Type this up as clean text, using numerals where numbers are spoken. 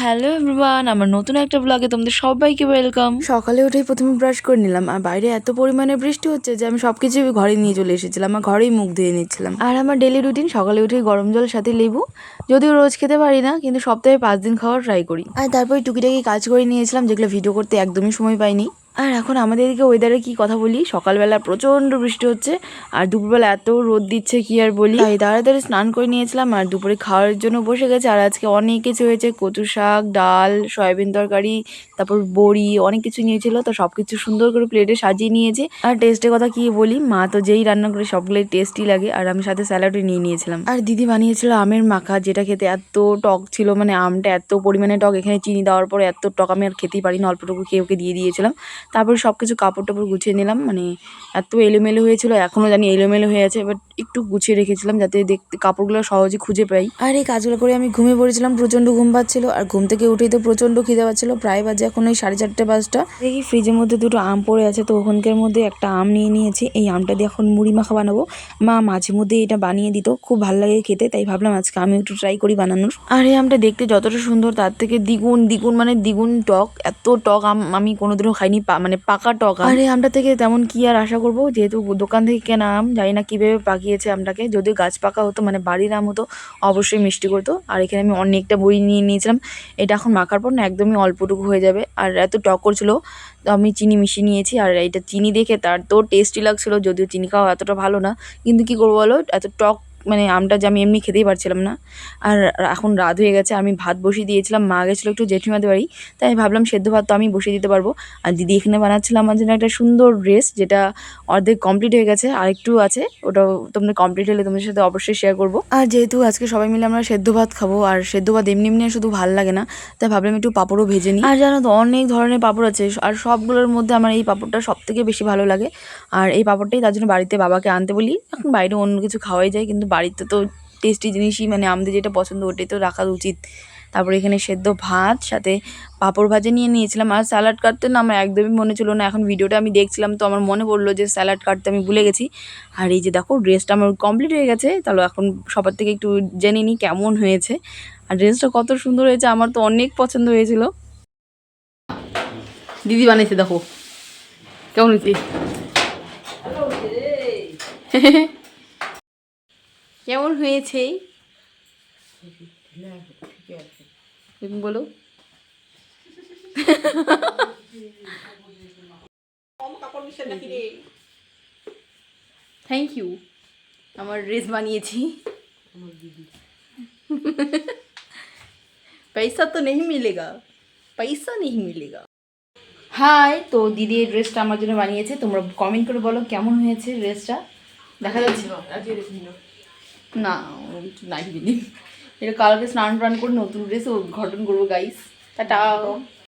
Hello everyone, আমার নতুন একটা ব্লগে তোমাদের সবাইকে ওয়েলকাম। সকালে উঠেই প্রথমে ব্রাশ করে নিলাম, আর বাইরে এত পরিমাণে বৃষ্টি হচ্ছে যে আমি সবকিছু ঘরে নিয়ে চলে এসেছিলাম, আর ঘরেই মুখ ধুয়ে নিচ্ছিলাম। আর আমার ডেলি রুটিন সকালে উঠেই গরম জল সাথে লেবু, যদিও রোজ খেতে পারি না, কিন্তু সপ্তাহে 5 দিন খাওয়ার ট্রাই করি। আর তারপরে টুকিটাকি কাজ করে নিয়েছিলাম, যেগুলো ভিডিও করতে একদমই সময় পাইনি। আর এখন আমাদের এদিকে ওয়েদারে কি কথা বলি, সকালবেলা প্রচণ্ড বৃষ্টি হচ্ছে, আর দুপুরবেলা এত রোদ দিচ্ছে কি আর বলি। তাই তাড়াতাড়ি স্নান করে নিয়েছিলাম, আর দুপুরে খাওয়ার জন্য বসে গেছে। আর আজকে অনেক কিছু হয়েছে, কচু শাক, ডাল, সয়াবিন তরকারি, তারপর বড়ি, অনেক কিছু নিয়েছিল। তো সবকিছু সুন্দর করে প্লেটে সাজিয়ে নিয়েছে। আর টেস্টের কথা কি বলি, মা তো যেই রান্না করে সবগুলোই টেস্টি লাগে। আর আমি সাথে স্যালাডও নিয়ে নিয়েছিলাম। আর দিদি বানিয়েছিল আমের মাখা, যেটা খেতে এত টক ছিল, মানে আমটা এত পরিমাণে টক, এখানে চিনি দেওয়ার পরে এত টক আমি আর খেতেই পারি না, অল্পটুকু খেয়ে ওকে দিয়ে দিয়েছিলাম। তারপরে সব কিছু কাপড় টাপড় গুছিয়ে নিলাম, মানে এত এলোমেলো হয়েছিল, এখনও জানি এলোমেলো হয়ে আছে, বাট একটু গুছিয়ে রেখেছিলাম যাতে দেখতে কাপড়গুলো সহজে খুঁজে পাই। আর এই কাজগুলো করে আমি ঘুমিয়ে পড়েছিলাম, প্রচণ্ড ঘুম পাচ্ছিল। আর ঘুম থেকে উঠেই তো প্রচণ্ড খিদে পাচ্ছিল, প্রায় বাজে এখন ওই 4:30-5টা। দেখি ফ্রিজের মধ্যে দুটো আম পড়ে আছে, তো ওখানকার মধ্যে একটা আম নিয়ে নিয়েছি। এই আমটা দিয়ে এখন মুড়ি মাখা বানাবো। মা মাঝে মধ্যে এটা বানিয়ে দিত, খুব ভালো লাগে খেতে, তাই ভাবলাম আজকে আমি একটু ট্রাই করি বানানোর। আর এই আমটা দেখতে যতটা সুন্দর তার থেকে দ্বিগুণ দ্বিগুণ মানে দ্বিগুণ টক। এত টক আম আমি কোনোদিনও খাইনি, মানে পাকা টক আম। আর এই আমটা থেকে তেমন কি আর আশা করবো, যেহেতু দোকান থেকে কেনা আম, জানি না কিভাবে পাকিয়েছে আমটাকে। যদিও গাছ পাকা হতো, মানে বাড়ির আম হতো, অবশ্যই মিষ্টি করতো। আর এখানে আমি অনেকটা বড়ি নিয়ে নিয়েছিলাম, এটা এখন মাখার পর না একদমই অল্পটুকু হয়ে যাবে। আর এত টক করছিল, তো আমি চিনি মিশিয়ে নিয়েছি। আর এটা চিনি দেখে তার তো টেস্টি লাগছিল, যদিও চিনি খাওয়া এতটা ভালো না, কিন্তু কি করবো বলো, এত টক মানে আমটা যে আমি এমনি খেতেই পারছিলাম না। আর এখন রাত হয়ে গেছে, আমি ভাত বসিয়ে দিয়েছিলাম, মা গেছিলো একটু জেঠিমাদের বাড়ি, তাই ভাবলাম সেদ্ধ ভাত তো আমি বসিয়ে দিতে পারবো। আর দিদি এখানে বানাচ্ছিল আমার জন্য একটা সুন্দর ড্রেস, যেটা অর্ধেক কমপ্লিট হয়ে গেছে, আর একটু আছে, ওটাও তোমাদের কমপ্লিট হলে তোমাদের সাথে অবশ্যই শেয়ার করবো। আর যেহেতু আজকে সবাই মিলে আমরা সেদ্ধ ভাত খাবো, আর সেদ্ধ ভাত এমনি এমনি শুধু ভালো লাগে না, তাই ভাবলাম একটু পাঁপড়ও ভেজে নিই। আর জানো তো অনেক ধরনের পাঁপড় আছে, আর সবগুলোর মধ্যে আমার এই পাঁপড়টা সব থেকে বেশি ভালো লাগে। আর এই পাঁপড়টাই তার জন্য বাড়িতে বাবাকে আনতে বলি। এখন বাইরে অন্য কিছু খাওয়াই যায়, কিন্তু বাড়িতে তো টেস্টি জিনিসই, মানে আমাদের যেটা পছন্দ ওটাই তো রাখা উচিত। তারপরে এখানে সেদ্ধ ভাত সাথে পাঁপড় ভাজা নিয়ে নিয়েছিলাম। আর স্যালাড কাটতে না আমার একদমই মনে ছিল না, এখন ভিডিওটা আমি দেখছিলাম তো আমার মনে পড়লো যে স্যালাড কাটতে আমি ভুলে গেছি। আর এই যে দেখো ড্রেসটা আমার কমপ্লিট হয়ে গেছে, তাহলে এখন সবার থেকে একটু জেনে নিই কেমন হয়েছে। আর ড্রেসটা কত সুন্দর হয়েছে, আমার তো অনেক পছন্দ হয়েছিল। দিদি বানিয়েছে, দেখো কেমন হয়েছে। কেমন হয়েছে তুমি বলো। থ্যাংক ইউ, আমার ড্রেস বানিয়েছি। পয়সা তো নেই মিলেগা, পয়সা নেই মিলেগা। হাই, তো দিদি এই ড্রেসটা আমার জন্য বানিয়েছে, তোমরা কমেন্ট করে বলো কেমন হয়েছে ড্রেসটা। দেখা যাচ্ছে না, নাইট দিদি এটা কালকে স্নান টান করে নতুন ড্রেস উদ্ঘাটন করবো গাইস। টাটা।